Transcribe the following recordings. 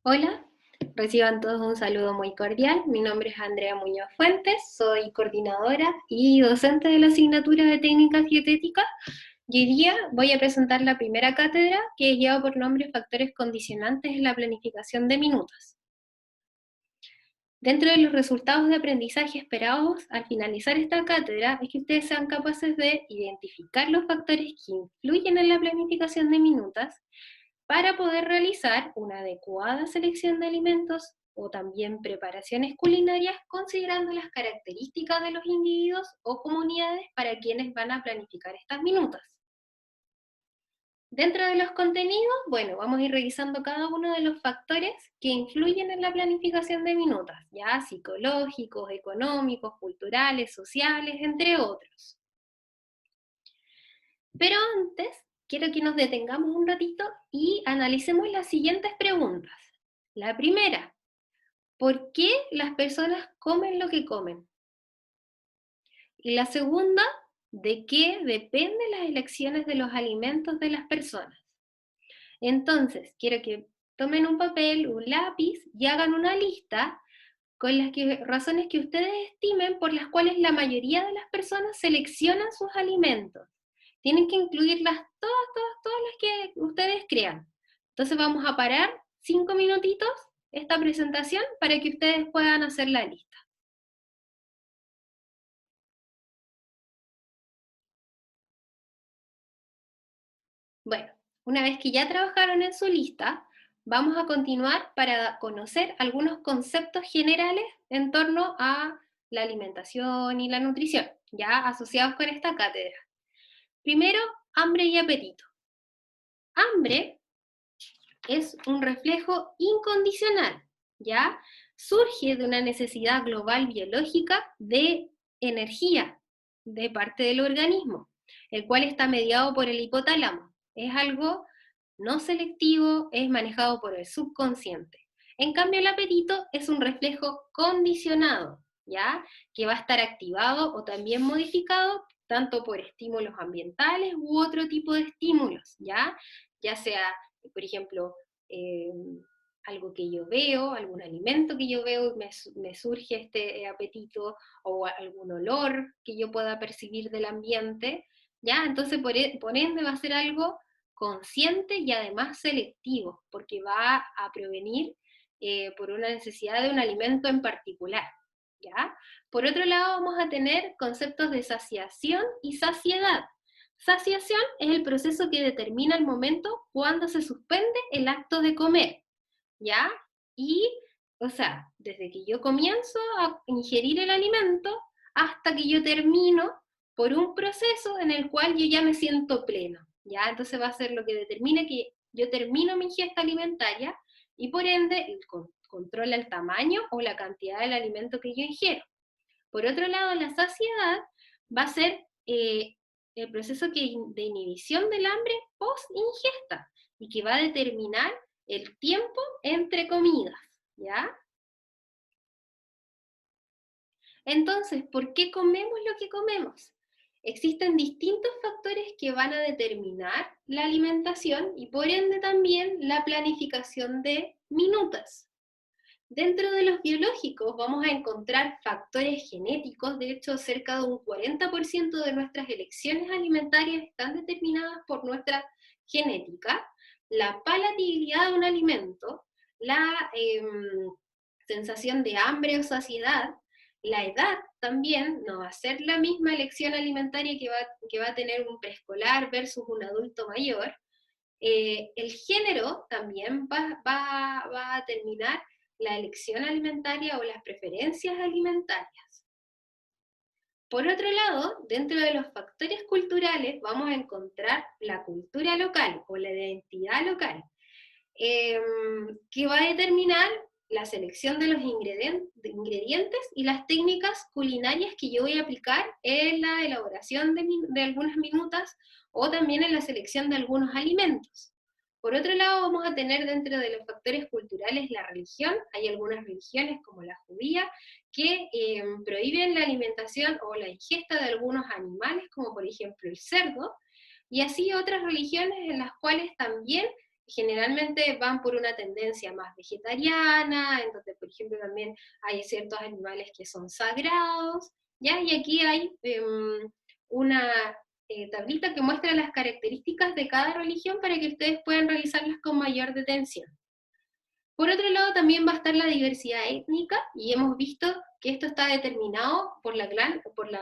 Hola, reciban todos un saludo muy cordial. Mi nombre es Andrea Muñoz Fuentes, soy coordinadora y docente de la asignatura de Técnicas Dietéticas. Y hoy día voy a presentar la primera cátedra que lleva por nombre Factores Condicionantes en la Planificación de Minutas. Dentro de los resultados de aprendizaje esperados al finalizar esta cátedra es que ustedes sean capaces de identificar los factores que influyen en la planificación de minutas para poder realizar una adecuada selección de alimentos o también preparaciones culinarias considerando las características de los individuos o comunidades para quienes van a planificar estas minutas. Dentro de los contenidos, bueno, vamos a ir revisando cada uno de los factores que influyen en la planificación de minutas, ya psicológicos, económicos, culturales, sociales, entre otros. Pero antes, quiero que nos detengamos un ratito y analicemos las siguientes preguntas. La primera, ¿por qué las personas comen lo que comen? Y la segunda, ¿de qué dependen las elecciones de los alimentos de las personas? Entonces, quiero que tomen un papel, un lápiz y hagan una lista con las razones que ustedes estimen por las cuales la mayoría de las personas seleccionan sus alimentos. Tienen que incluirlas todas las que ustedes crean. Entonces vamos a parar 5 minutitos esta presentación para que ustedes puedan hacer la lista. Bueno, una vez que ya trabajaron en su lista, vamos a continuar para conocer algunos conceptos generales en torno a la alimentación y la nutrición, ya asociados con esta cátedra. Primero, hambre y apetito. Hambre es un reflejo incondicional, ¿ya? Surge de una necesidad global biológica de energía de parte del organismo, el cual está mediado por el hipotálamo. Es algo no selectivo, es manejado por el subconsciente. En cambio, el apetito es un reflejo condicionado, ¿ya? Que va a estar activado o también modificado tanto por estímulos ambientales u otro tipo de estímulos, ¿ya? Ya sea, por ejemplo, eh, algo que yo veo, algún alimento que yo veo y me surge este apetito, o algún olor que yo pueda percibir del ambiente, ¿ya? Entonces, por ende va a ser algo consciente y además selectivo, porque va a provenir por una necesidad de un alimento en particular, ¿ya? Por otro lado, vamos a tener conceptos de saciación y saciedad. Saciación es el proceso que determina el momento cuando se suspende el acto de comer, ¿ya? Y, o sea, desde que yo comienzo a ingerir el alimento hasta que yo termino por un proceso en el cual yo ya me siento pleno, ¿ya? Entonces va a ser lo que determina que yo termino mi ingesta alimentaria y por ende controla el tamaño o la cantidad del alimento que yo ingiero. Por otro lado, la saciedad va a ser el proceso de inhibición del hambre post-ingesta y que va a determinar el tiempo entre comidas, ¿ya? Entonces, ¿por qué comemos lo que comemos? Existen distintos factores que van a determinar la alimentación y por ende también la planificación de minutas. Dentro de los biológicos vamos a encontrar factores genéticos, de hecho cerca de un 40% de nuestras elecciones alimentarias están determinadas por nuestra genética, la palatabilidad de un alimento, la sensación de hambre o saciedad, la edad también no va a ser la misma elección alimentaria que va a tener un preescolar versus un adulto mayor. El género también va a determinar la elección alimentaria o las preferencias alimentarias. Por otro lado, dentro de los factores culturales vamos a encontrar la cultura local o la identidad local, que va a determinar la selección de los ingredientes y las técnicas culinarias que yo voy a aplicar en la elaboración de algunas minutas o también en la selección de algunos alimentos. Por otro lado, vamos a tener dentro de los factores culturales la religión. Hay algunas religiones, como la judía, que prohíben la alimentación o la ingesta de algunos animales, como por ejemplo el cerdo, y así otras religiones en las cuales también generalmente van por una tendencia más vegetariana, en donde, por ejemplo, también hay ciertos animales que son sagrados, ¿ya? Y aquí hay una tablita que muestra las características de cada religión para que ustedes puedan revisarlas con mayor detención. Por otro lado, también va a estar la diversidad étnica, y hemos visto que esto está determinado por la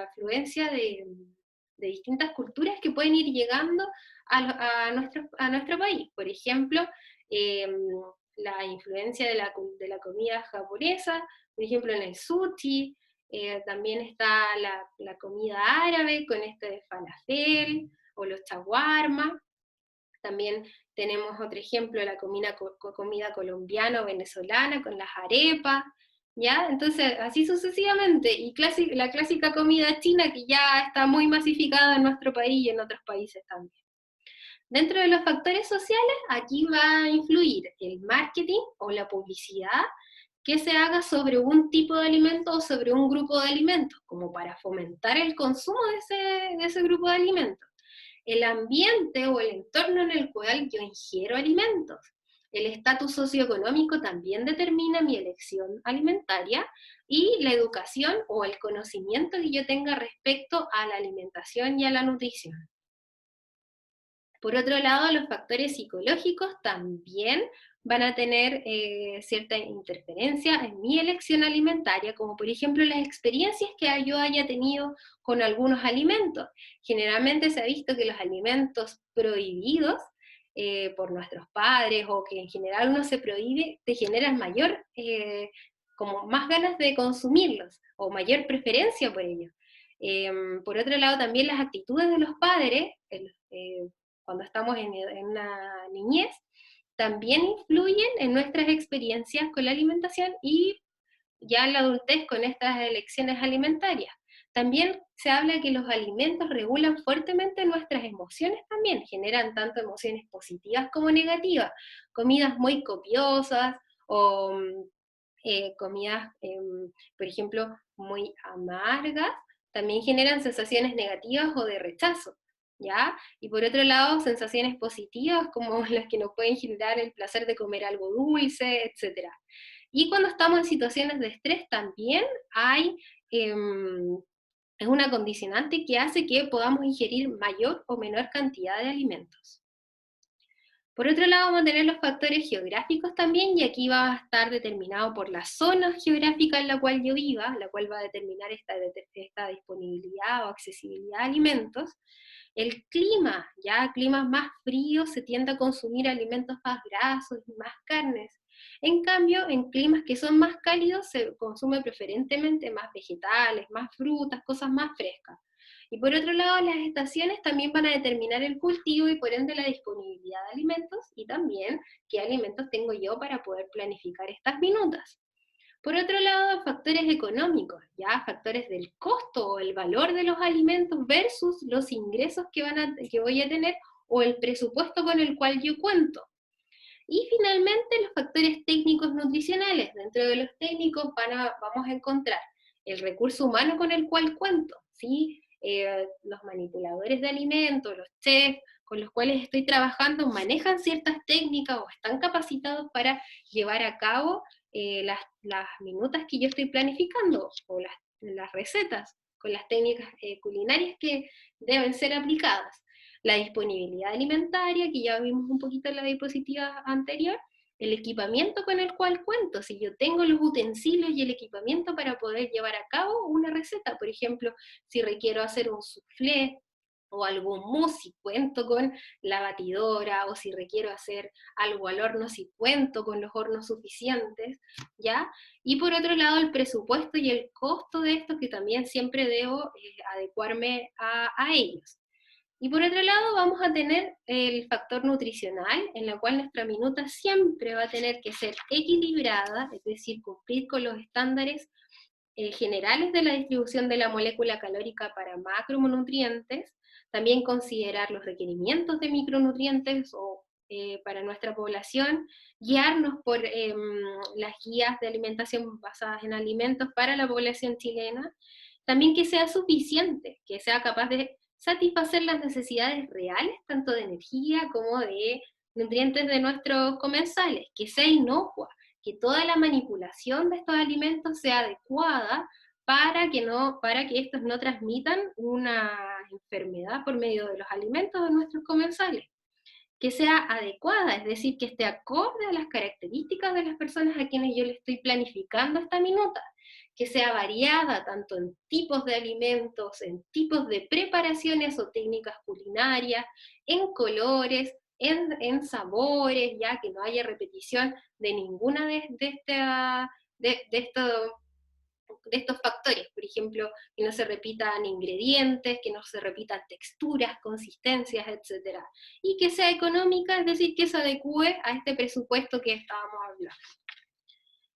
afluencia de distintas culturas que pueden ir llegando a nuestro país. Por ejemplo, eh, la influencia de la comida japonesa, por ejemplo en el sushi, también está la comida árabe con este falafel o los shawarma. También tenemos otro ejemplo, la comida colombiana o venezolana con las arepas, ¿ya? Entonces, así sucesivamente. Y la clásica comida china que ya está muy masificada en nuestro país y en otros países también. Dentro de los factores sociales, aquí va a influir el marketing o la publicidad que se haga sobre un tipo de alimento o sobre un grupo de alimentos, como para fomentar el consumo de ese grupo de alimentos. El ambiente o el entorno en el cual yo ingiero alimentos. El estatus socioeconómico también determina mi elección alimentaria, y la educación o el conocimiento que yo tenga respecto a la alimentación y a la nutrición. Por otro lado, los factores psicológicos también van a tener cierta interferencia en mi elección alimentaria, como por ejemplo las experiencias que yo haya tenido con algunos alimentos. Generalmente se ha visto que los alimentos prohibidos por nuestros padres, o que en general uno se prohíbe, te generan mayor, como más ganas de consumirlos, o mayor preferencia por ellos. Por otro lado, también las actitudes de los padres, cuando estamos en una niñez, también influyen en nuestras experiencias con la alimentación, y ya en la adultez con estas elecciones alimentarias. También se habla que los alimentos regulan fuertemente nuestras emociones también, generan tanto emociones positivas como negativas. Comidas muy copiosas o comidas, por ejemplo, muy amargas, también generan sensaciones negativas o de rechazo, ¿ya? Y por otro lado, sensaciones positivas como las que nos pueden generar el placer de comer algo dulce, etc. Y cuando estamos en situaciones de estrés también hay es una condicionante que hace que podamos ingerir mayor o menor cantidad de alimentos. Por otro lado, vamos a tener los factores geográficos también, y aquí va a estar determinado por la zona geográfica en la cual yo viva, la cual va a determinar esta disponibilidad o accesibilidad a alimentos. El clima, ya climas más fríos se tiende a consumir alimentos más grasos y más carnes. En cambio, en climas que son más cálidos se consume preferentemente más vegetales, más frutas, cosas más frescas. Y por otro lado, las estaciones también van a determinar el cultivo y por ende la disponibilidad de alimentos, y también qué alimentos tengo yo para poder planificar estas minutas. Por otro lado, factores económicos, ya factores del costo o el valor de los alimentos versus los ingresos que voy a tener, o el presupuesto con el cual yo cuento. Y finalmente, los factores técnicos nutricionales. Dentro de los técnicos vamos a encontrar el recurso humano con el cual cuento, ¿sí? Los manipuladores de alimentos, los chefs con los cuales estoy trabajando, manejan ciertas técnicas o están capacitados para llevar a cabo las minutas que yo estoy planificando, o las recetas con las técnicas culinarias que deben ser aplicadas. La disponibilidad alimentaria, que ya vimos un poquito en la diapositiva anterior, el equipamiento con el cual cuento, si yo tengo los utensilios y el equipamiento para poder llevar a cabo una receta. Por ejemplo, si requiero hacer un soufflé o algún mousse, si cuento con la batidora, o si requiero hacer algo al horno, si cuento con los hornos suficientes, ¿ya? Y por otro lado, el presupuesto y el costo de esto, que también siempre debo adecuarme a ellos. Y por otro lado, vamos a tener el factor nutricional, en la cual nuestra minuta siempre va a tener que ser equilibrada, es decir, cumplir con los estándares generales de la distribución de la molécula calórica para macronutrientes, también considerar los requerimientos de micronutrientes para nuestra población, guiarnos por las guías de alimentación basadas en alimentos para la población chilena, también que sea suficiente, que sea capaz de satisfacer las necesidades reales, tanto de energía como de nutrientes de nuestros comensales, que sea inocua, que toda la manipulación de estos alimentos sea adecuada para que estos no transmitan una enfermedad por medio de los alimentos de nuestros comensales, que sea adecuada, es decir, que esté acorde a las características de las personas a quienes yo le estoy planificando esta minuta, que sea variada tanto en tipos de alimentos, en tipos de preparaciones o técnicas culinarias, en colores, en sabores, ya que no haya repetición de ninguna de estos factores, por ejemplo, que no se repitan ingredientes, que no se repitan texturas, consistencias, etcétera, y que sea económica, es decir, que se adecue a este presupuesto que estábamos hablando.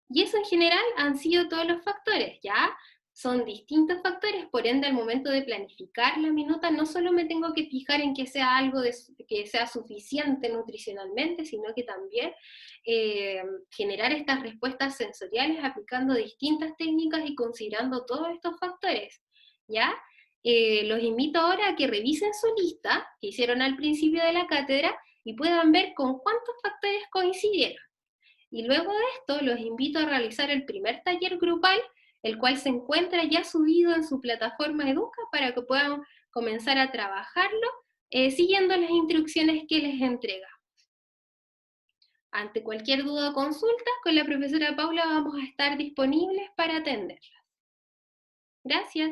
Y eso en general han sido todos los factores, ¿ya? Son distintos factores, por ende al momento de planificar la minuta no solo me tengo que fijar en que sea algo que sea suficiente nutricionalmente, sino que también generar estas respuestas sensoriales aplicando distintas técnicas y considerando todos estos factores, ¿ya? Los invito ahora a que revisen su lista que hicieron al principio de la cátedra y puedan ver con cuántos factores coincidieron. Y luego de esto, los invito a realizar el primer taller grupal, el cual se encuentra ya subido en su plataforma Educa para que puedan comenzar a trabajarlo siguiendo las instrucciones que les entrega. Ante cualquier duda o consulta, con la profesora Paula vamos a estar disponibles para atenderlas. Gracias.